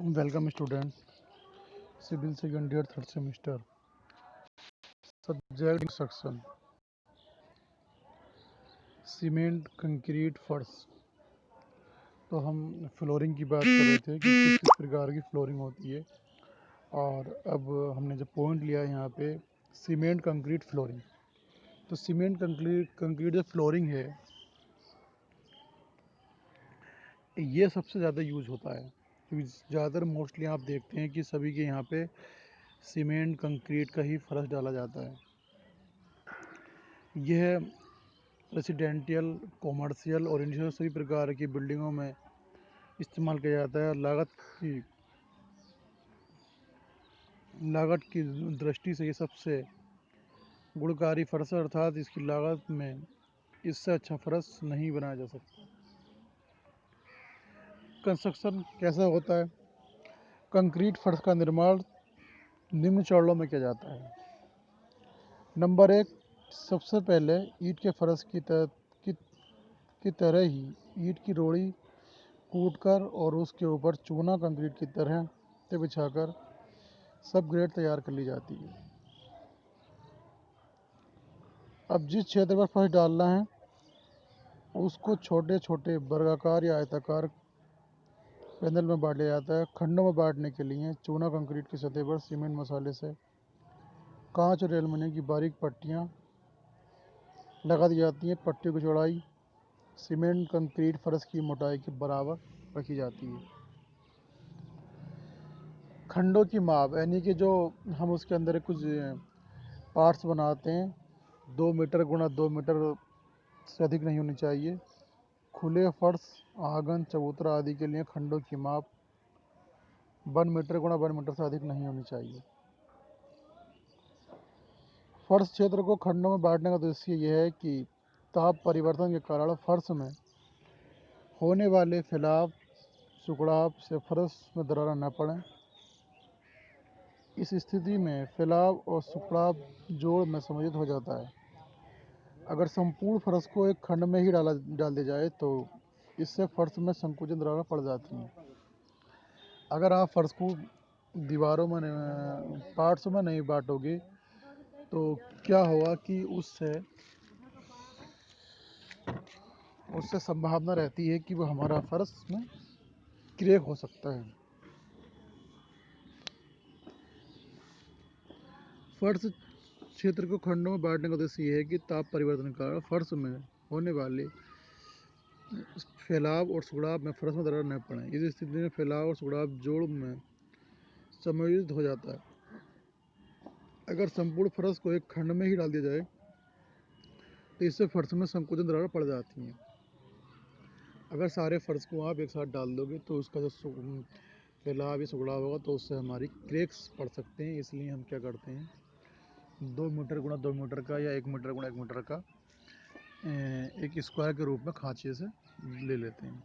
Welcome student. Civil second year third semester. Subject construction. Cement concrete फर्श। तो हम flooring की बात कर रहे थे कि किस किस प्रकार की फ्लोरिंग होती है। और अब हमने जो पॉइंट लिया है यहाँ पे सीमेंट कंक्रीट फ्लोरिंग। तो सीमेंट कंक्रीट जो फ्लोरिंग है ये सबसे ज़्यादा यूज होता है, क्योंकि ज़्यादातर मोस्टली आप देखते हैं कि सभी के यहाँ पे सीमेंट कंक्रीट का ही फर्श डाला जाता है। यह रेसिडेंशियल, कॉमर्शियल और इंडस्ट्रियल सभी प्रकार की बिल्डिंगों में इस्तेमाल किया जाता है। लागत की दृष्टि से ये सबसे गुणकारी फर्श है, अर्थात इसकी लागत में इससे अच्छा फर्श नहीं बनाया जा सकता। कंस्ट्रक्शन कैसा होता है? कंक्रीट फर्श का निर्माण निम्न चरणों में किया जाता है। नंबर 1, सबसे पहले ईंट के फर्श की तरह ही ईंट की रोड़ी कूटकर और उसके ऊपर चूना कंक्रीट की तरह से बिछाकर सब ग्रेड तैयार कर ली जाती है। अब जिस क्षेत्र पर फर्श डालना है उसको छोटे छोटे वर्गाकार या आयताकार पैनल में बांट लिया जाता है। खंडों में बांटने के लिए चूना कंक्रीट की सतह पर सीमेंट मसाले से कांच और एल्युमिनियम की बारीक पट्टियां लगा दी जाती हैं। पट्टियों की चौड़ाई सीमेंट कंक्रीट फर्श की मोटाई के बराबर रखी जाती है। खंडों की माप यानी कि जो हम उसके अंदर कुछ पार्ट्स बनाते हैं, 2 मीटर गुणा 2 मीटर से अधिक नहीं होनी चाहिए। खुले फर्श, आंगन, चबूतरा आदि के लिए खंडों की माप 1 मीटर गुणा 1 मीटर से अधिक नहीं होनी चाहिए। फर्श क्षेत्र को खंडों में बांटने का उद्देश्य यह है कि ताप परिवर्तन के कारण फर्श में होने वाले फैलाव सिकुड़ाव से फर्श में दरार न पड़े। इस स्थिति में फैलाव और सिकुड़ाव जोड़ में समायोजित हो जाता है। अगर संपूर्ण फर्श को एक खंड में ही डाल दिया जाए तो इससे फर्श में संकुचन दरारें पड़ जाती हैं। अगर आप फर्श को दीवारों में पार्ट्स में नहीं बांटोगे तो क्या होगा कि उससे संभावना रहती है कि वो हमारा फर्श में क्रैक हो सकता है। फर्श क्षेत्र को खंडों में बांटने का उद्देश्य यह है कि ताप परिवर्तन के कारण फर्श में होने वाले फैलाव और सिकुड़ाव में फर्श में दरार न पड़े। इस स्थिति में फैलाव और सिकुड़ाव जोड़ में समायोजित हो जाता है। अगर संपूर्ण फर्श को एक खंड में ही डाल दिया जाए तो इससे फर्श में संकुचन दरारें पड़ जाती हैं। अगर सारे फर्श को आप एक साथ डाल दोगे तो उसका जो फैलाव या सिकुड़ाव होगा तो उससे हमारी क्रैक्स पड़ सकते हैं। इसलिए हम क्या करते हैं, 2 मीटर गुणा 2 मीटर का या 1 मीटर गुणा 1 मीटर का एक स्क्वायर के रूप में खांचे से ले लेते हैं।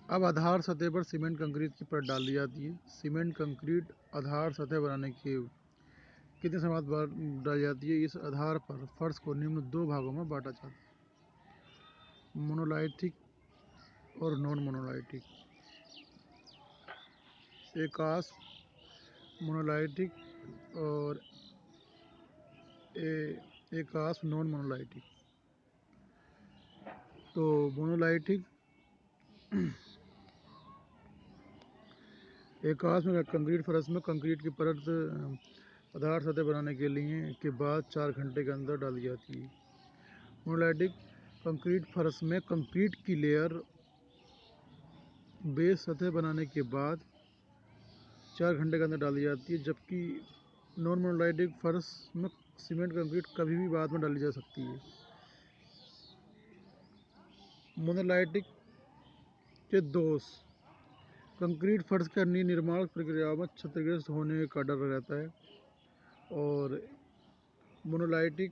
अब आधार सतह पर सीमेंट कंक्रीट की परत डाल दी जाती है। सीमेंट कंक्रीट आधार सतह बनाने के कितने समय बाद डाली जाती है? इस आधार पर फर्श को निम्न 2 भागों में बांटा जाता है, मोनोलाइथिक और नॉन मोनोलाइथिक। एकाश मोनोलाइथिक और एकाश नॉन मोनोलाइथिक। तो मोनोलाइथिक एकाश में कंक्रीट फर्श में कंक्रीट की परत आधार सतह बनाने के लिए के बाद 4 घंटे के अंदर डाली जाती है। मोनोलाइथिक कंक्रीट फर्श में कंक्रीट की लेयर बेस सतह बनाने के बाद 4 घंटे के अंदर डाली जाती है, जबकि नॉन मोनोलाइथिक फर्श में सीमेंट कंक्रीट कभी भी बाद में डाली जा सकती है। मोनोलाइथिक के दोष: कंक्रीट फर्श के अन्य निर्माण प्रक्रियाओं में क्षतिग्रस्त होने का डर रहता है और मोनोलाइथिक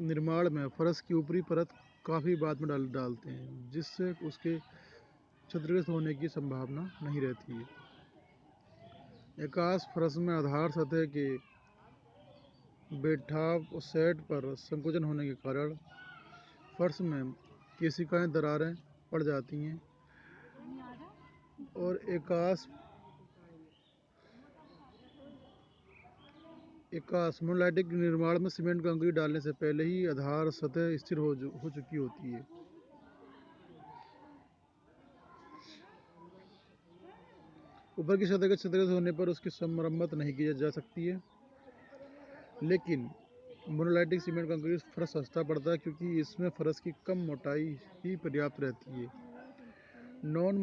निर्माण में फर्श की ऊपरी परत काफ़ी बाद में डालते हैं, जिससे उसके क्षतिग्रस्त होने की संभावना नहीं रहती है। एकाश फर्श में आधार सतह के बैठाव और सेट पर संकुचन होने के कारण फर्श में केशिकाएं दरारें पड़ जाती हैं और एकास मोनोलाइटिक निर्माण में सीमेंट कंक्रीट डालने से पहले ही आधार सतह स्थिर हो चुकी होती है। ऊपर की सतह के क्षतिग्रस्त होने पर उसकी मरम्मत नहीं की जा सकती है। लेकिन मोनोलाइटिक सीमेंट कंक्रीट फर्श सस्ता पड़ता है क्योंकि इसमें फर्श की कम मोटाई ही पर्याप्त रहती है। नॉन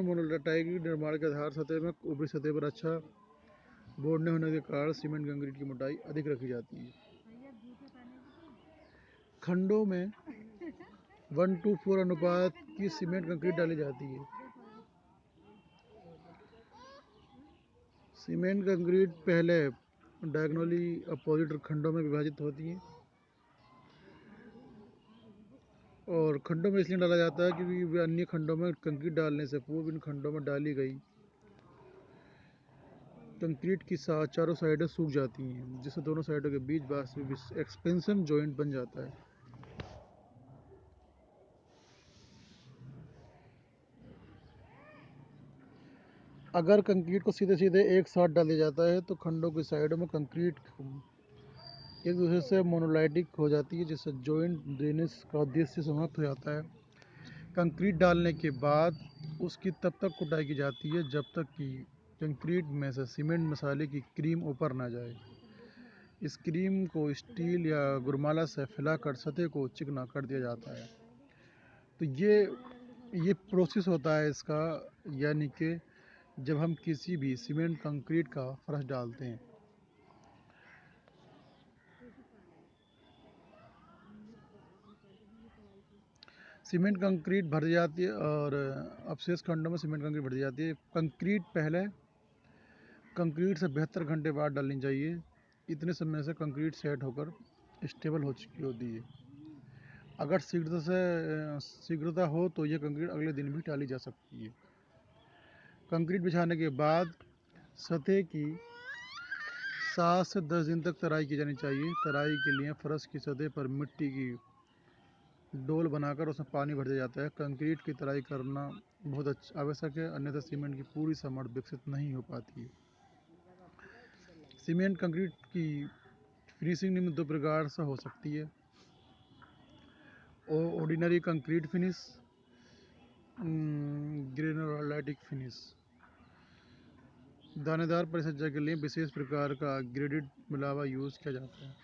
मोनोलाइटिक निर्माण के आधार सतह में ऊपरी सतह पर अच्छा बोर्ड होने के कारण सीमेंट कंक्रीट की मोटाई अधिक रखी जाती है। खंडों में 1:4 अनुपात की सीमेंट कंक्रीट डाली जाती है। सीमेंट कंक्रीट पहले डायगोनली अपोजिट खंडों में विभाजित होती है और खंडों में इसलिए डाला जाता है क्योंकि वे अन्य खंडों में कंक्रीट डालने से पूर्व इन खंडों में डाली गई कंक्रीट की चारों साइडें सूख जाती हैं, जिससे दोनों साइडों के बीच वास्तविक एक्सपेंशन जॉइंट बन जाता है। अगर कंक्रीट को सीधे सीधे एक साथ डाल दिया जाता है तो खंडों की साइडों में कंक्रीट एक दूसरे से मोनोलाइटिक हो जाती है, जिससे जॉइंट ड्रेनेज का उद्देश्य समाप्त हो जाता है। कंक्रीट डालने के बाद उसकी तब तक कुटाई की जाती है जब तक कि कंक्रीट में से सीमेंट मसाले की क्रीम ऊपर ना जाए। इस क्रीम को स्टील या गुरमाला से फैलाकर सतह को चिकना कर दिया जाता है। तो ये प्रोसेस होता है इसका, यानी कि जब हम किसी भी सीमेंट कंक्रीट का फर्श डालते हैं। सीमेंट कंक्रीट भर जाती है और अवशेष खंडों में सीमेंट कंक्रीट भर जाती है। कंक्रीट से 72 घंटे बाद डालनी चाहिए। इतने समय से कंक्रीट सेट होकर स्टेबल हो चुकी होती है। अगर शीघ्रता हो तो यह कंक्रीट अगले दिन भी डाली जा सकती है। कंक्रीट बिछाने के बाद सतह की 7 से 10 दिन तक तराई की जानी चाहिए। तराई के लिए फर्श की सतह पर मिट्टी की डोल बनाकर उसमें पानी भर दिया जाता है। कंक्रीट की तराई करना बहुत आवश्यक है, अन्यथा सीमेंट की पूरी समझ विकसित नहीं हो पाती है। सीमेंट कंक्रीट की फिनिशिंग निम्न 2 प्रकार से हो सकती है। Ordinary concrete finish, granulitic finish. दानेदार परिसज्जा के लिए विशेष प्रकार का ग्रेडेड मिलावा यूज़ किया जाता है।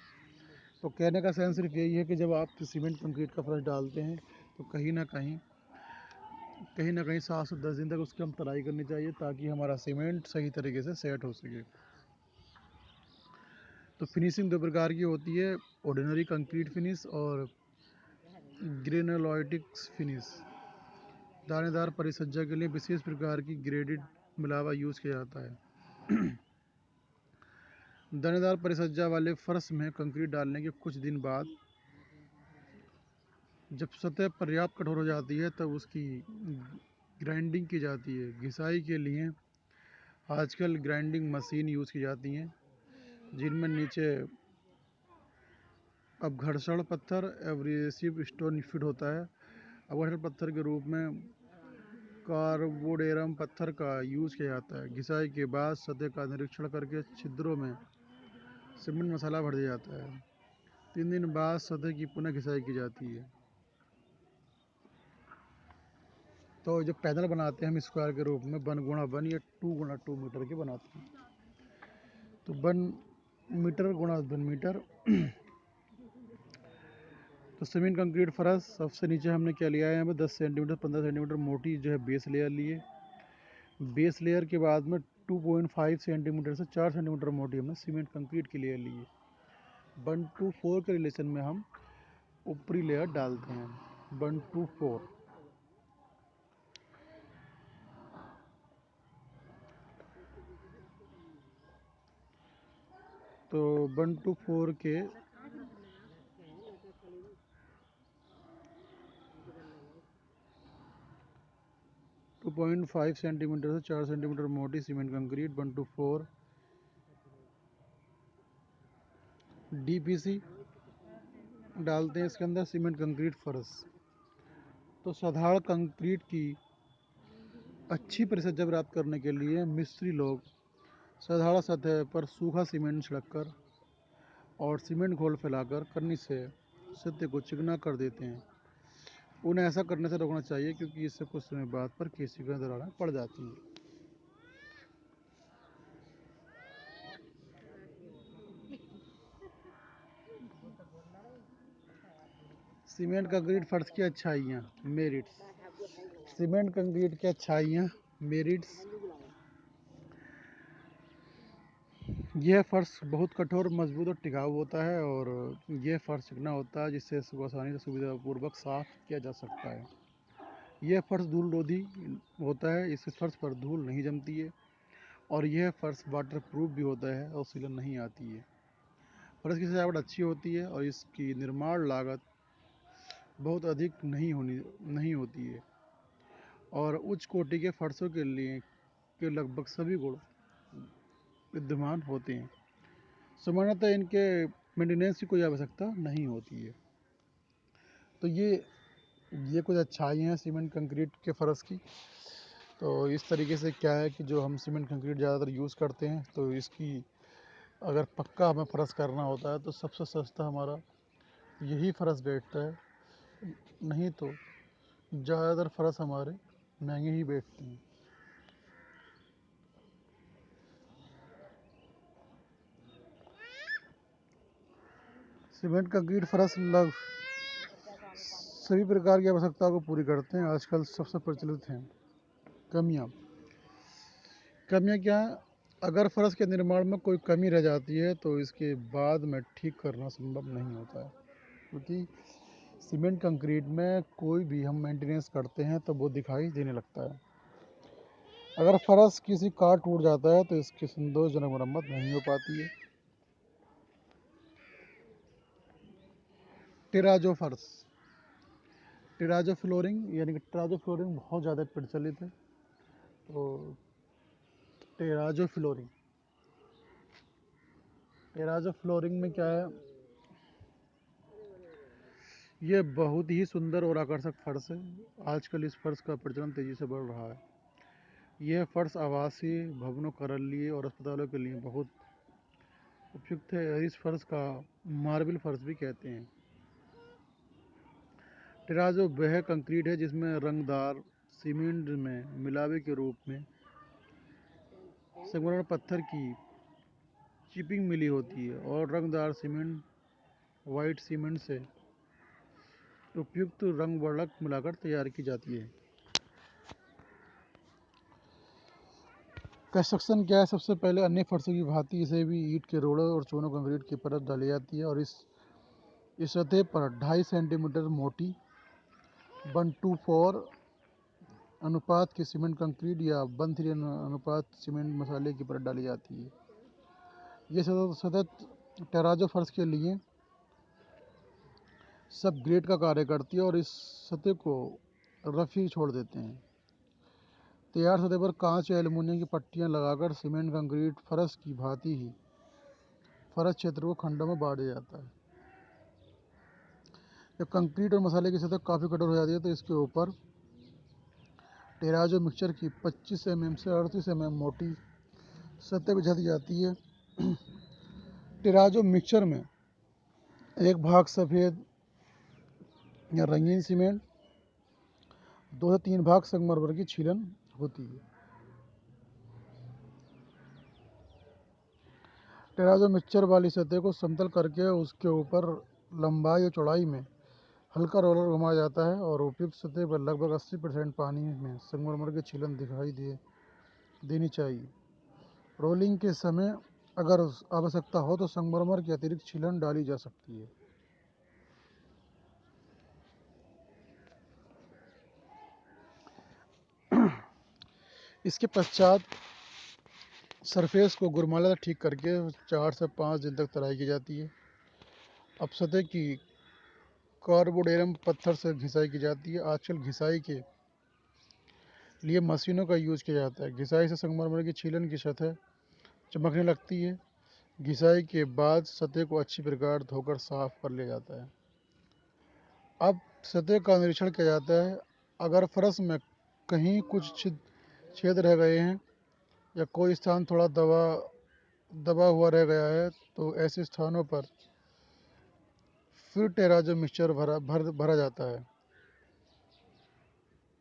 तो कहने का सेंस सिर्फ यही है कि जब आप सीमेंट कंक्रीट का फर्श डालते हैं तो कहीं ना कहीं 7 से 10 दिन तक उसकी हम तराई करनी चाहिए, ताकि हमारा सीमेंट सही तरीके से सेट हो सके। तो फिनिशिंग 2 प्रकार की होती है, ऑर्डिनरी कंक्रीट फिनिश और ग्रेनुलाइटिक फिनिश। दानेदार परिसज्जा के लिए विशेष प्रकार की ग्रेडेड मिलावा यूज़ किया जाता है। दानेदार परिसज्जा वाले फर्श में कंक्रीट डालने के कुछ दिन बाद जब सतह पर्याप्त कठोर हो जाती है तब उसकी ग्राइंडिंग की जाती है। घिसाई के लिए आजकल ग्राइंडिंग मशीन यूज़ की जाती हैं, जिनमें नीचे अब घर्षण पत्थर एब्रेसिव स्टोन फिट होता है। अवघर्षण पत्थर के रूप में कार्बोडेरम पत्थर का यूज़ किया जाता है। घिसाई के बाद सतह का निरीक्षण करके छिद्रों में सीमेंट मसाला भर दिया जाता है। 3 दिन बाद सतह की पुनः घिसाई की जाती है। तो जो पैनल बनाते हैं हम स्क्वायर के रूप में 1x1 या 2x2 मीटर के बनाते हैं। तो 1 मीटर गुणा 1 मीटर। तो सीमेंट कंक्रीट फर्श सबसे नीचे हमने क्या लिया है, यहाँ पे 10 सेंटीमीटर 15 सेंटीमीटर मोटी जो है बेस लेयर लिए। बेस लेयर के बाद में 2.5 सेंटीमीटर से 4 सेंटीमीटर मोटी हमने सीमेंट कंक्रीट की लेयर ली है। 1:4 के रिलेशन में हम ऊपरी लेयर डालते हैं, 1:4। तो 1:4 के 2.5 सेंटीमीटर से 4 सेंटीमीटर मोटी सीमेंट कंक्रीट 1:4 DPC डालते हैं इसके अंदर सीमेंट कंक्रीट फर्श। तो साधारण कंक्रीट की अच्छी परिशुद्धता प्राप्त करने के लिए मिस्त्री लोग साधारण सतह पर सूखा सीमेंट छिड़ककर और सीमेंट घोल फैलाकर करनी से सतह को चिकना कर देते हैं। उन्हें ऐसा करने से रोकना चाहिए क्योंकि इससे कुछ समय बाद पर केशिकाएं दरारें पड़ जाती हैं। सीमेंट कंक्रीट फर्श की अच्छाइयाँ, मेरिट्स। सीमेंट कंक्रीट की अच्छाइयाँ, मेरिट्स। यह फर्श बहुत कठोर, मजबूत और टिकाऊ होता है और यह फर्श चिकना होता है जिससे इसको आसानी से सुविधापूर्वक साफ किया जा सकता है। यह फर्श धूल रोधी होता है, इस फर्श पर धूल नहीं जमती है और यह फर्श वाटर प्रूफ भी होता है और सीलन नहीं आती है। फर्श की सजावट अच्छी होती है और इसकी निर्माण लागत बहुत अधिक नहीं होती है और उच्च कोटि के फर्शों के लिए के लगभग सभी गुण विद्यमान होते हैं। सामान्यतः इनके मेंटेनेंस की कोई आवश्यकता नहीं होती है। तो ये कुछ अच्छाइयाँ हैं सीमेंट कंक्रीट के फर्श की। तो इस तरीके से क्या है कि जो हम सीमेंट कंक्रीट ज़्यादातर यूज़ करते हैं, तो इसकी अगर पक्का हमें फर्श करना होता है तो सबसे सस्ता हमारा यही फर्श बैठता है, नहीं तो ज़्यादातर फर्श हमारे महंगे ही बैठते हैं। सीमेंट कंक्रीट फर्श लगभग सभी प्रकार की आवश्यकताओं को पूरी करते हैं। आजकल सबसे प्रचलित हैं। कमियाँ क्या हैं? अगर फर्श के निर्माण में कोई कमी रह जाती है तो इसके बाद में ठीक करना संभव नहीं होता है, क्योंकि सीमेंट कंक्रीट में कोई भी हम मेंटेनेंस करते हैं तो वो दिखाई देने लगता है। अगर फर्श किसी कार टूट जाता है तो इसकी संतोषजनक मरम्मत नहीं हो पाती है। टेराजो फर्श, टेराजो फ्लोरिंग यानी कि टेराजो फ्लोरिंग बहुत ज़्यादा प्रचलित है। तो टेराजो फ्लोरिंग में क्या है, ये बहुत ही सुंदर और आकर्षक फर्श है। आजकल इस फर्श का प्रचलन तेजी से बढ़ रहा है। यह फर्श आवासीय भवनों, कार्यालय और अस्पतालों के लिए बहुत उपयुक्त है। इस फर्श का मार्बल फर्श भी कहते हैं। टेराजो वह कंक्रीट है जिसमें रंगदार सीमेंट में मिलावे के रूप में संगमरमर पत्थर की चिपिंग मिली होती है और रंगदार सीमेंट वाइट सीमेंट से उपयुक्त रंग वर्णक मिलाकर तैयार की जाती है। कंस्ट्रक्शन क्या है? सबसे पहले अन्य फर्शों की भांति इसे भी ईंट के रोड़ों और चूनों कंक्रीट की परत डाली जाती है और इस सतह पर 2.5 सेंटीमीटर मोटी 1:4 अनुपात की सीमेंट कंक्रीट या 1:3 अनुपात सीमेंट मसाले की परत डाली जाती है। ये सतह टेराजो फर्श के लिए सब ग्रेड का कार्य करती है और इस सतह को रफ ही छोड़ देते हैं। तैयार सतह पर कांच या एल्युमिनियम की पट्टियां लगाकर सीमेंट कंक्रीट फर्श की भांति ही फर्श क्षेत्र को खंडों में बांटा जाता है। जब कंक्रीट और मसाले की सतह काफ़ी कठोर हो जाती है तो इसके ऊपर टेराजो मिक्सचर की 25 mm से 38 mm मोटी सतह बिछा दी जाती है। टेराजो मिक्सचर में एक भाग सफ़ेद या रंगीन सीमेंट, 2 से 3 भाग संगमरमर की छीलन होती है। टेराजो मिक्सचर वाली सतह को समतल करके उसके ऊपर लंबाई और चौड़ाई में हल्का रोलर घुमाया जाता है और उपयुक्त सतह पर लगभग 80% पानी में संगमरमर की छीलन दिखाई देनी चाहिए। रोलिंग के समय अगर आवश्यकता हो तो संगमरमर की अतिरिक्त छीलन डाली जा सकती है। इसके पश्चात सरफेस को गुरमाला से ठीक करके 4 से 5 दिन तक तराई की जाती है। अब सतह की कार्बोडेरम पत्थर से घिसाई की जाती है। आजकल घिसाई के लिए मशीनों का यूज किया जाता है। घिसाई से संगमरमर की छीलन की सतह चमकने लगती है। घिसाई के बाद सतह को अच्छी प्रकार धोकर साफ कर लिया जाता है। अब सतह का निरीक्षण किया जाता है। अगर फर्श में कहीं कुछ छेद रह गए हैं या कोई स्थान थोड़ा दबा हुआ रह गया है तो ऐसे स्थानों पर फिर टेराजो मिक्सचर भरा जाता है।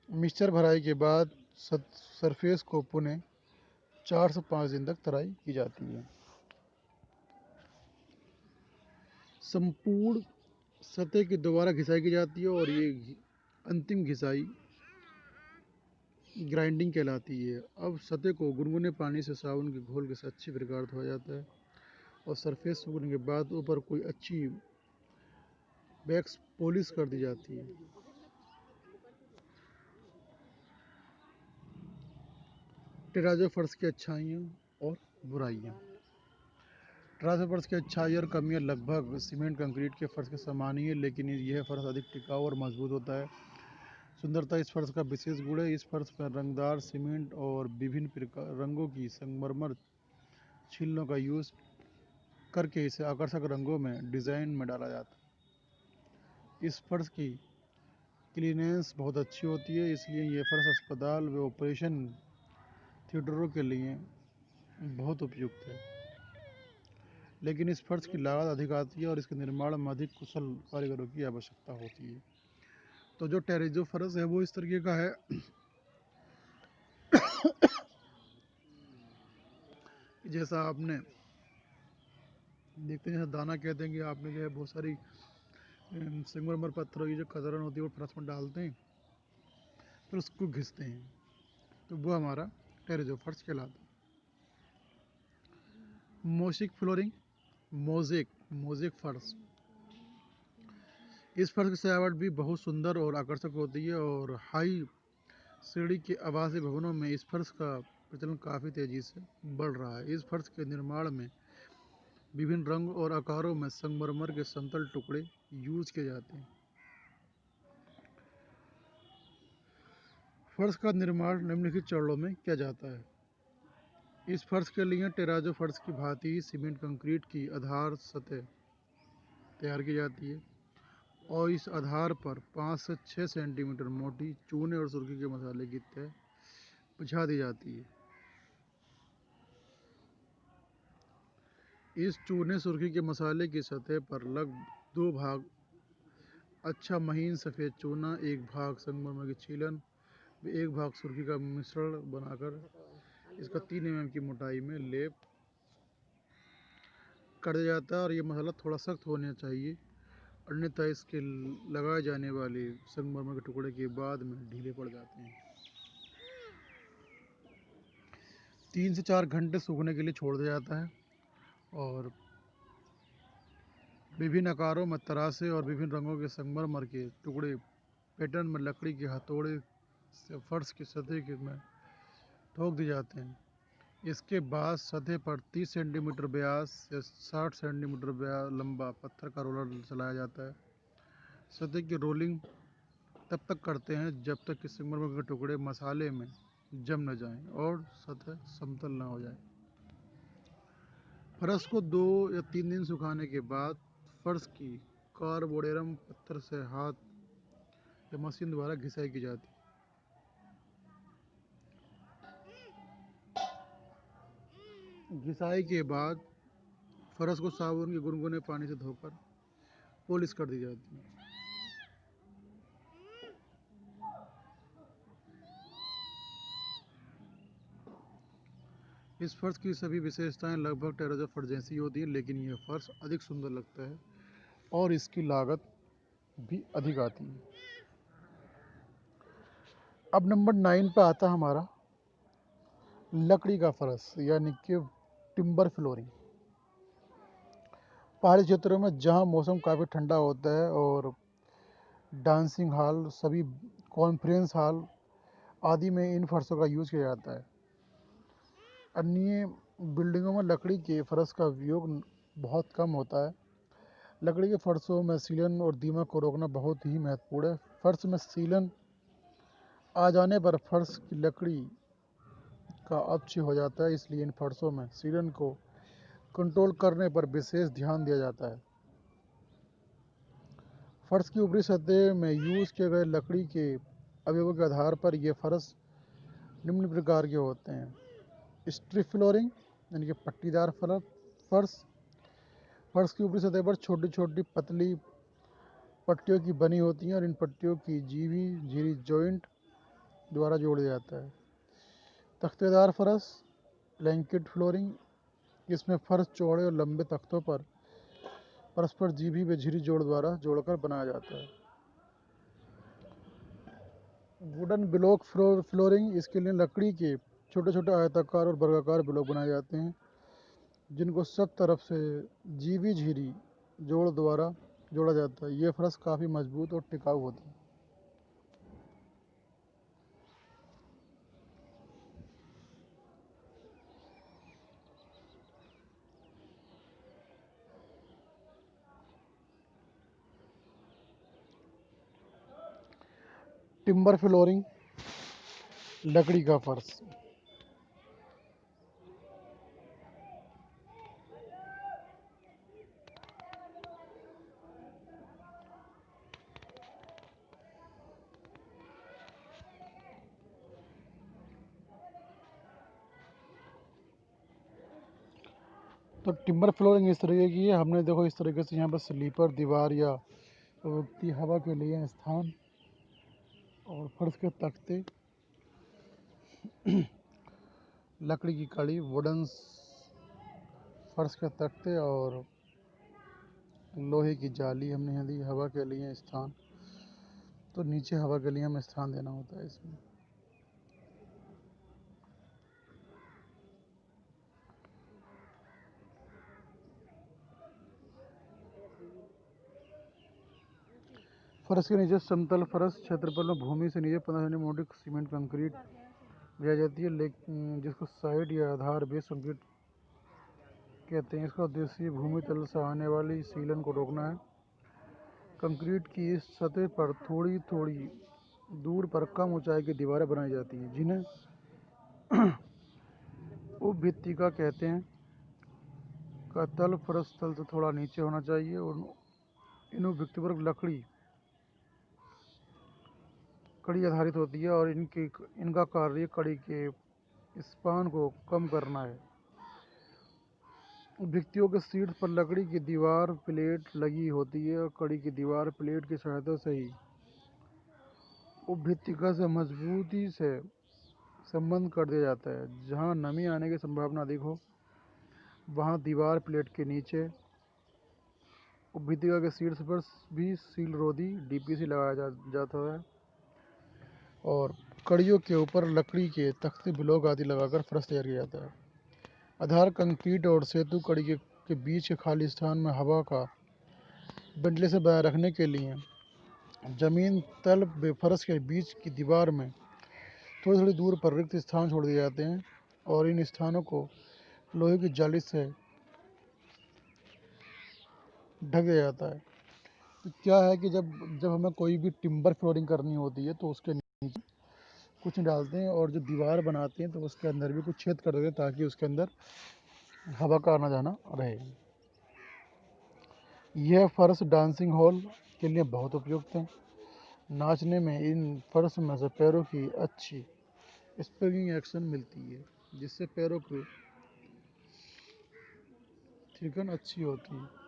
मिक्सचर भराई के बाद सरफेस को पुनः 4 से 5 दिन तक तराई की जाती है। संपूर्ण सतह की दोबारा घिसाई की जाती है और ये अंतिम घिसाई ग्राइंडिंग कहलाती है। अब सतह को गुनगुने पानी से साबुन के घोल के साथ अच्छी प्रकार धोया जाता है और सरफेस सूखने के बाद ऊपर कोई अच्छी वैक्स पॉलिश कर दी जाती है। टेराजो फर्श की अच्छाइयाँ और बुराइयाँ। टेराजो फर्श की अच्छाई और कमियाँ लगभग सीमेंट कंक्रीट के फर्श के समान ही है, लेकिन यह फर्श अधिक टिकाऊ और मजबूत होता है। सुंदरता इस फर्श का विशेष गुण है। इस फर्श पर रंगदार सीमेंट और विभिन्न प्रकार रंगों की संगमरमर छीलनों का यूज करके इसे आकर्षक रंगों में डिज़ाइन में डाला जाता है। इस फर्श की क्लीनेंस बहुत अच्छी होती है, इसलिए यह फर्श अस्पताल व ऑपरेशन थिएटरों के लिए बहुत उपयुक्त है। लेकिन इस फर्श की लागत अधिक आती है और इसके निर्माण में अधिक कुशल कारीगरों की आवश्यकता होती है। तो जो टेरेजो फर्श है वो इस तरीके का है जैसा आपने देखते हैं, जैसा दाना कहते हैं कि आपने जो है बहुत सारी संगमरमर पत्थरों की जो कतरन होती है वो फर्श में डालते हैं, फिर उसको घिसते हैं, तो वो हमारा टेरेजो फर्श कहलाता है। मोशिक फ्लोरिंग, मोजेक फर्श। इस फर्श की सजावट भी बहुत सुंदर और आकर्षक होती है और हाई सीढ़ी के आवासीय भवनों में इस फर्श का प्रचलन काफ़ी तेज़ी से बढ़ रहा है। इस फर्श के निर्माण में विभिन्न रंग और आकारों में संगमरमर के समतल टुकड़े यूज किए जाते हैं। फर्श का निर्माण निम्नलिखित चरणों में किया जाता है। इस फर्श के लिए टेराजो फर्श की भांति सीमेंट कंक्रीट की आधार सतह तैयार की जाती है और इस आधार पर 5 से 6 सेंटीमीटर मोटी चूने और सुर्खी के मसाले की तह बिछा दी जाती है। इस चूने सुर्खी के मसाले की सतह पर लगभग 2 भाग अच्छा महीन सफ़ेद चूना, 1 भाग संगमरमर की छीलन, 1 भाग सुर्खी का मिश्रण बनाकर इसका 3 mm की मोटाई में लेप कर दिया जाता है और ये मसाला थोड़ा सख्त होना चाहिए, अन्यथा इसके लगाए जाने वाले संगमरमर के टुकड़े के बाद में ढीले पड़ जाते हैं। 3 से 4 घंटे सूखने के लिए छोड़ दिया जाता है और विभिन्न आकारों में तरासे और विभिन्न रंगों के संगमरमर के टुकड़े पैटर्न में लकड़ी के हथौड़े से फर्श की सतह में ठोक दिए जाते हैं। इसके बाद सतह पर 30 सेंटीमीटर व्यास या 60 सेंटीमीटर लंबा पत्थर का रोलर चलाया जाता है। सतह की रोलिंग तब तक करते हैं जब तक कि संगमरमर के टुकड़े मसाले में जम न जाएं और सतह समतल न हो जाए। फर्श को 2 या 3 दिन सुखाने के बाद फर्श की कार्बोरेरम पत्थर से हाथ या मशीन द्वारा घिसाई की जाती है। घिसाई के बाद फर्श को साबुन के गुनगुने पानी से धोकर पॉलिश कर दी जाती है। इस फर्श की सभी विशेषताएं लगभग टेरेजो फर्श जैसी होती हैं, लेकिन यह फर्श अधिक सुंदर लगता है और इसकी लागत भी अधिक आती है। अब नंबर 9 पे आता है हमारा लकड़ी का फर्श यानी कि टिम्बर फ्लोरिंग। पहाड़ी क्षेत्रों में जहां मौसम काफ़ी ठंडा होता है और डांसिंग हॉल, सभी कॉन्फ्रेंस हॉल आदि में इन फर्शों का यूज़ किया जाता है। अन्य बिल्डिंगों में लकड़ी के फर्श का उपयोग बहुत कम होता है। लकड़ी के फर्शों में सीलन और दीमक को रोकना बहुत ही महत्वपूर्ण है। फर्श में सीलन आ जाने पर फर्श की लकड़ी का अपक्षय हो जाता है, इसलिए इन फर्शों में सीलन को कंट्रोल करने पर विशेष ध्यान दिया जाता है। फर्श की ऊपरी सतह में यूज किए गए लकड़ी के अवयवों के आधार पर ये फर्श निम्न प्रकार के होते हैं: स्ट्रिप फ्लोरिंग यानी कि पट्टीदार फर्श। फर्श की ऊपरी सतह पर छोटी छोटी पतली पट्टियों की बनी होती हैं और इन पट्टियों की जीवी झिरी जॉइंट द्वारा जोड़ा जाता है। तख्तेदार फर्श प्लैंकेट फ्लोरिंग, इसमें फर्श चौड़े और लंबे तख्तों पर परस्पर जीभी व झिरी जोड़ द्वारा जोड़कर बनाया जाता है। वुडन ब्लॉक फ्लोरिंग, इसके लिए लकड़ी के छोटे छोटे आयताकार और वर्गाकार ब्लॉक बनाए जाते हैं जिनको सब तरफ से जीवी झिरी जोड़ द्वारा जोड़ा जाता है। ये फर्श काफ़ी मजबूत और टिकाऊ होते हैं। टिम्बर फ्लोरिंग, लकड़ी का फर्श। तो टिम्बर फ्लोरिंग इस तरीके की है, हमने देखो इस तरीके से यहाँ पर स्लीपर दीवार या उगती हवा के लिए स्थान और फर्श के तख्ते, लकड़ी की कड़ी, वुडन फर्श के तख्ते और लोहे की जाली हमने यहाँ दी। हवा के लिए स्थान, तो नीचे हवा के लिए हमें स्थान देना होता है इसमें। फर्श के नीचे समतल फर्श क्षेत्रफल में भूमि से नीचे 15 सेंटीमीटर सीमेंट कंक्रीट दिया जाती है, लेकिन जिसको साइड या आधार बेस कंक्रीट कहते हैं। इसका उद्देश्य भूमि तल से आने वाली सीलन को रोकना है। कंक्रीट की इस सतह पर थोड़ी थोड़ी दूर पर कम ऊंचाई की दीवारें बनाई जाती हैं जिन्हें उपभित्तिका कहते हैं। का तल फर्श तल से थोड़ा नीचे होना चाहिए और इन उपभित्तियों पर लकड़ी कड़ी आधारित होती है और इनका कार्य कड़ी के स्पान को कम करना है। भित्तियों के शीर्ष पर लकड़ी की दीवार प्लेट लगी होती है और कड़ी की दीवार प्लेट की सहायता से ही उपभित्तिका से मजबूती से संबंध कर दिया जाता है। जहां नमी आने की संभावना अधिक हो वहां दीवार प्लेट के नीचे उपभित्तिका के शीर्ष पर भी सील रोधी डीपीसी लगाया जाता है और कड़ियों के ऊपर लकड़ी के तख्ते ब्लॉक आदि लगाकर फर्श तैयार किया जाता है। आधार कंक्रीट और सेतु कड़ी के बीच के खाली स्थान में हवा का वेंटिलेशन बनाए रखने के लिए जमीन तल व फर्श के बीच की दीवार में थोड़ी थोड़ी दूर पर रिक्त स्थान छोड़ दिए जाते हैं और इन स्थानों को लोहे की जाली से ढक दिया जाता है। तो क्या है कि जब जब हमें कोई भी टिम्बर फ्लोरिंग करनी होती है तो उसके नीचे कुछ डालते हैं और जो दीवार बनाते हैं तो उसके अंदर भी कुछ छेद कर देते हैं ताकि उसके अंदर हवा का आना जाना रहे। यह फर्श डांसिंग हॉल के लिए बहुत उपयुक्त है। नाचने में इन फर्श में से पैरों की अच्छी स्प्रिंगिंग एक्शन मिलती है जिससे पैरों की थिकन अच्छी होती है।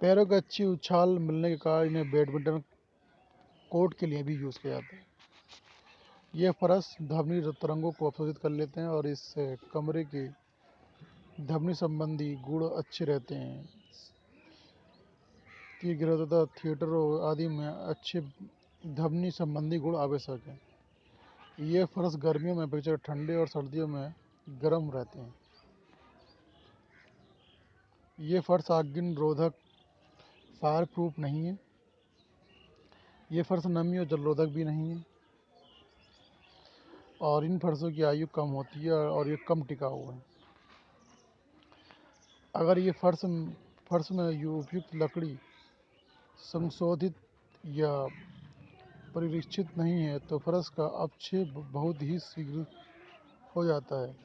पैरों की अच्छी उछाल मिलने के कारण इन्हें बैडमिंटन कोर्ट के लिए भी यूज़ किया जाता है। यह फर्श ध्वनि तरंगों को अवशोषित कर लेते हैं और इससे कमरे की ध्वनि संबंधी गुण अच्छे रहते हैं कि गृह थिएटर आदि में अच्छे ध्वनि संबंधी गुण आवश्यक हैं। ये फर्श गर्मियों में अपेक्षा ठंडे और सर्दियों में गर्म रहते हैं। ये फर्श आग रोधक फायर प्रूफ नहीं है। ये फर्श नमी और जलरोधक भी नहीं है और इन फर्शों की आयु कम होती है और ये कम टिकाऊ है। अगर ये फर्श में उपयुक्त लकड़ी संशोधित या परिरक्षित नहीं है तो फर्श का अपक्षय बहुत ही शीघ्र हो जाता है।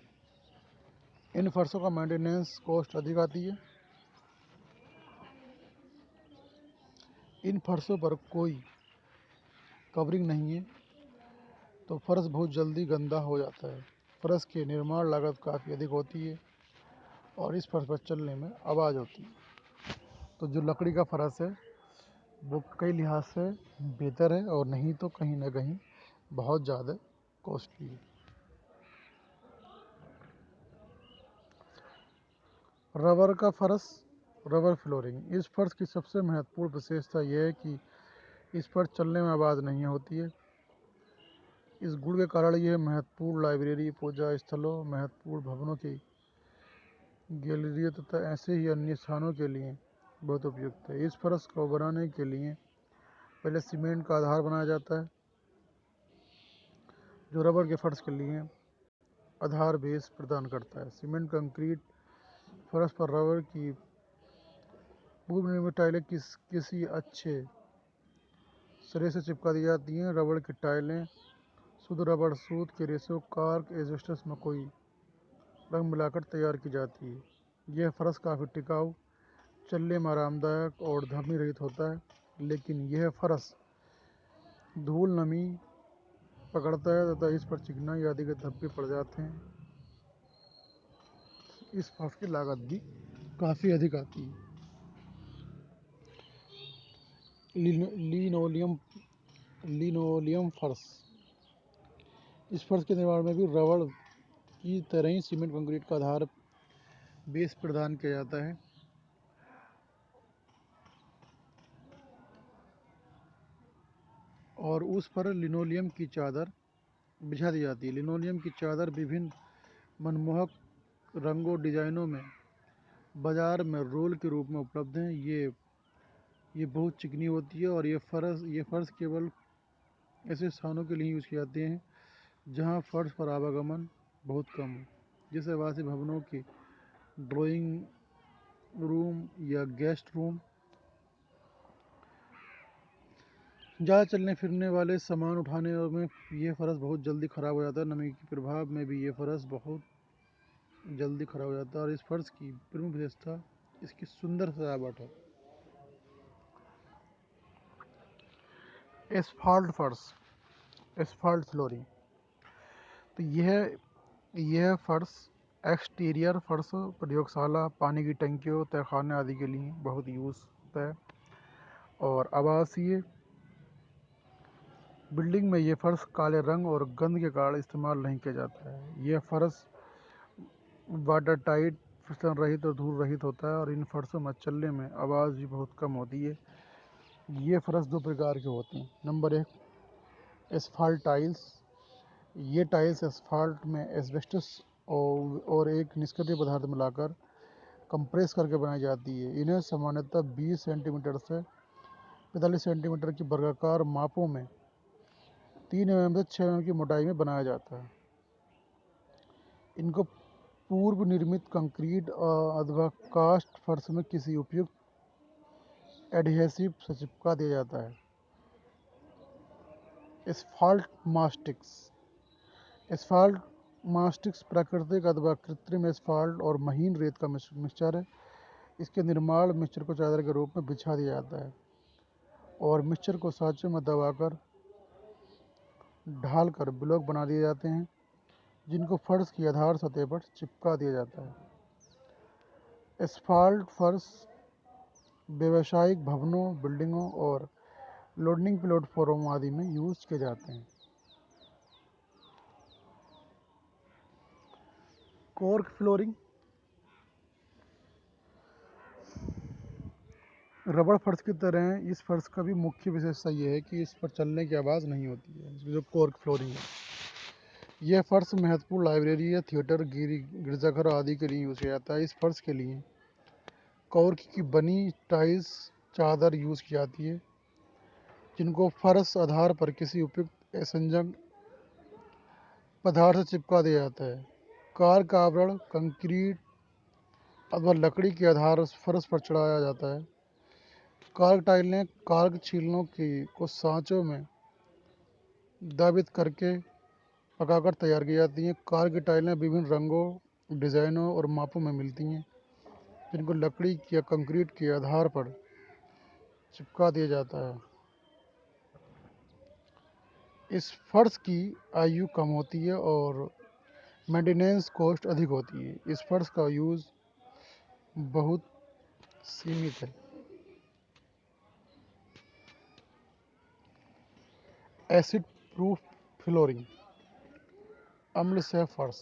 इन फर्शों का मेंटेनेंस कॉस्ट अधिक आती है। इन फर्शों पर कोई कवरिंग नहीं है तो फर्श बहुत जल्दी गंदा हो जाता है। फर्श की निर्माण लागत काफ़ी अधिक होती है और इस फर्श पर चलने में आवाज़ होती है। तो जो लकड़ी का फर्श है वो कई लिहाज से बेहतर है और नहीं तो कहीं ना कहीं बहुत ज़्यादा कॉस्टली है। रबर का फर्श, रबर फ्लोरिंग। इस फर्श की सबसे महत्वपूर्ण विशेषता यह है कि इस पर चलने में आवाज़ नहीं होती है। इस गुण के कारण यह महत्वपूर्ण लाइब्रेरी, पूजा स्थलों, महत्वपूर्ण भवनों की गैलरियों तथा ऐसे ही अन्य स्थानों के लिए बहुत उपयुक्त है। इस फर्श को बनाने के लिए पहले सीमेंट का आधार बनाया जाता है जो रबर के फर्श के लिए आधार बेस प्रदान करता है। सीमेंट कंक्रीट फर्श पर रबर की पूर्व निर्मित टाइलें किसी अच्छे सिरे से चिपका दी जाती हैं। रबर की टाइलें शुद्ध रबर, सूत के रेशों, कार्क, एस्बेस्टस में कोई रंग मिलाकर तैयार की जाती है। यह फर्श काफ़ी टिकाऊ, चलने में आरामदायक और धमनी रहित होता है, लेकिन यह फर्श धूल, नमी पकड़ता है तथा इस पर चिकनाई आदि के धब्बे पड़ जाते हैं। इस फर्श की लागत भी काफ़ी अधिक आती है। लिनोलियम फर्श। इस फर्श के निर्माण में भी रबर की तरह ही सीमेंट कंक्रीट का आधार बेस प्रदान किया जाता है और उस पर लिनोलियम की चादर बिछा दी जाती है। लिनोलियम की चादर विभिन्न मनमोहक रंगों, डिजाइनों में बाजार में रोल के रूप में उपलब्ध हैं। ये बहुत चिकनी होती है और ये फर्श केवल ऐसे स्थानों के लिए यूज़ किए जाते हैं जहां फर्श पर आवागमन बहुत कम हो, जैसे आवासीय भवनों के ड्राइंग रूम या गेस्ट रूम। ज़्यादा चलने फिरने वाले सामान उठाने में यह फर्श बहुत जल्दी ख़राब हो जाता है। नमी के प्रभाव में भी ये फर्श बहुत जल्दी ख़राब हो जाता है और इस फर्श की प्रमुख विशेषता इसकी सुंदर सजावट है। एस्फाल्ट फर्श, एस्फाल्ट फ्लोरिंग। तो यह फर्श एक्सटीरियर फर्श प्रयोगशाला, पानी की टंकियों, तहखाने आदि के लिए बहुत यूज़ होता है और आवासीय बिल्डिंग में ये फर्श काले रंग और गंध के कारण इस्तेमाल नहीं किया जाता है। यह फर्श वाटर टाइट, फिसल रहित और धूल रहित होता है और इन फर्शों में चलने में आवाज़ भी बहुत कम होती है। ये फर्श दो प्रकार के होते हैं। Number 1, asphalt tiles. ये टाइल्स एस्फाल्ट में एस्बेस्टस और एक निष्क्रिय पदार्थ मिलाकर कंप्रेस करके बनाई जाती है। इन्हें सामान्यतः 20 सेंटीमीटर से 45 सेंटीमीटर की वर्गाकार मापों में 3 mm से 6 mm की मोटाई में बनाया जाता है। इनको पूर्व निर्मित कंक्रीट अथवा कास्ट फर्श में किसी उपयुक्त एडहेसिव से चिपका दिया जाता है। एस्फाल्ट मास्टिक्स। एस्फाल्ट मास्टिक्स प्राकृतिक अथवा कृत्रिम एस्फाल्ट और महीन रेत का मिक्सचर है। इसके निर्माण मिक्सचर को चादर के रूप में बिछा दिया जाता है और मिक्सचर को सांचे में दबाकर ढालकर ब्लॉक बना दिए जाते हैं जिनको फर्श की आधार सतह पर चिपका दिया जाता है। एस्फाल्ट फर्श व्यावसायिक भवनों, बिल्डिंगों और लोडिंग प्लेटफॉर्म आदि में यूज किए जाते हैं। Cork flooring. रबड़ फर्श की तरह इस फर्श का भी मुख्य विशेषता यह है कि इस पर चलने की आवाज़ नहीं होती है। इसकी जो कॉर्क फ्लोरिंग है, यह फर्श महत्वपूर्ण लाइब्रेरी या थिएटर, गिरजाघर आदि के लिए यूज़ किया जाता है। इस फर्श के लिए कॉर्क की बनी टाइल्स चादर यूज़ की जाती है जिनको फर्श आधार पर किसी उपयुक्त असंजन पदार्थ से चिपका दिया जाता है। कार का आवरण कंक्रीट अथवा लकड़ी के आधार फर्श पर चढ़ाया जाता है। कार्क टाइलें कार्क छीलनों को सांचों में दाबित करके पकाकर तैयार की जाती हैं। कार्क की टाइलें विभिन्न रंगों, डिज़ाइनों और मापों में मिलती हैं जिनको लकड़ी या कंक्रीट के आधार पर चिपका दिया जाता है। इस फर्श की आयु कम होती है और मेंटेनेंस कॉस्ट अधिक होती है। इस फर्श का यूज़ बहुत सीमित है। एसिड प्रूफ फ्लोरिंग, अम्ल सह फर्श।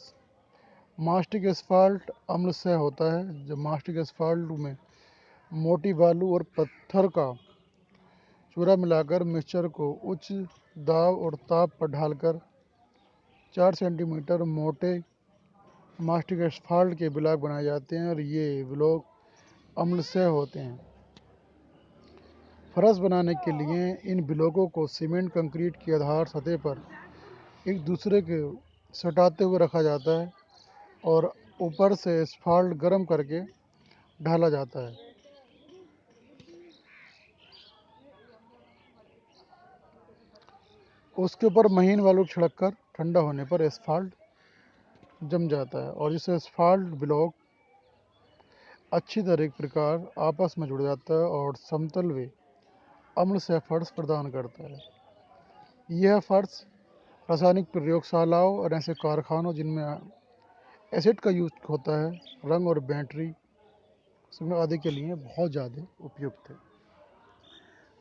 मास्टिक एस्फाल्ट अम्ल सह होता है। जब मास्टिक एस्फाल्ट में मोटी बालू और पत्थर का चूरा मिलाकर मिक्सचर को उच्च दाब और ताप पर ढालकर 4 सेंटीमीटर मोटे मास्टिक एस्फाल्ट के ब्लॉक बनाए जाते हैं और ये ब्लॉक अम्ल सह होते हैं। फर्श बनाने के लिए इन ब्लॉकों को सीमेंट कंक्रीट की आधार सतह पर एक दूसरे के सटाते हुए रखा जाता है और ऊपर से एस्फाल्ट गर्म करके ढाला जाता है। उसके ऊपर महीन बालू छिड़क कर ठंडा होने पर एस्फाल्ट जम जाता है और जिससे एस्फाल्ट ब्लॉक अच्छी तरह प्रकार आपस में जुड़ जाता है और समतल व अम्ल सह फर्श प्रदान करता है। यह फर्श रासायनिक प्रयोगशालाओं और ऐसे कारखानों जिनमें एसिड का यूज होता है, रंग और बैटरी आदि के लिए बहुत ज़्यादा उपयुक्त है।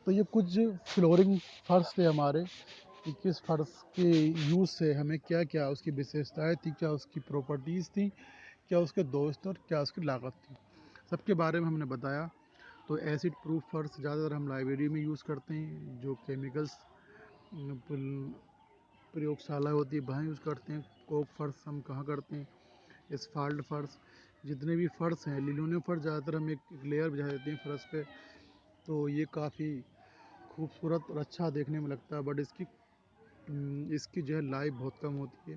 तो ये कुछ फ्लोरिंग फर्श थे हमारे कि किस फर्श के यूज़ से हमें क्या क्या उसकी विशेषताएं थी, क्या उसकी प्रॉपर्टीज़ थी, क्या उसके दोस्त और क्या उसकी लागत थी, सबके बारे में हमने बताया। तो एसिड प्रूफ फर्श ज़्यादातर हम लाइब्रेरी में यूज़ करते हैं, जो केमिकल्स प्रयोगशाला होती है वहाँ यूज़ करते हैं। कोक फर्श हम कहाँ करते हैं, एस्फाल्ट फर्श, जितने भी फर्श हैं, लिनोलियम फर्श ज़्यादातर हम एक लेयर बिछा देते हैं फर्श पे, तो ये काफ़ी खूबसूरत और अच्छा देखने में लगता है, बट इसकी जो है लाइफ बहुत कम होती है।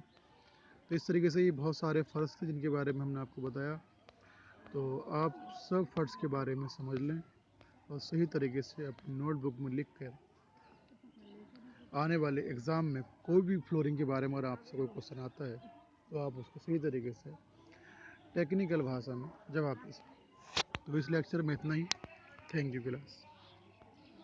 तो इस तरीके से ये बहुत सारे फ़र्श थे जिनके बारे में हमने आपको बताया। तो आप सब फ़र्श के बारे में समझ लें और सही तरीके से अपनी नोटबुक में लिख कर आने वाले एग्ज़ाम में कोई भी फ्लोरिंग के बारे में अगर आपसे कोई क्वेश्चन आता है तो आप उसको सही तरीके से टेक्निकल भाषा में जवाब दे सकते। तो इस लेक्चर में इतना ही। Thank you class.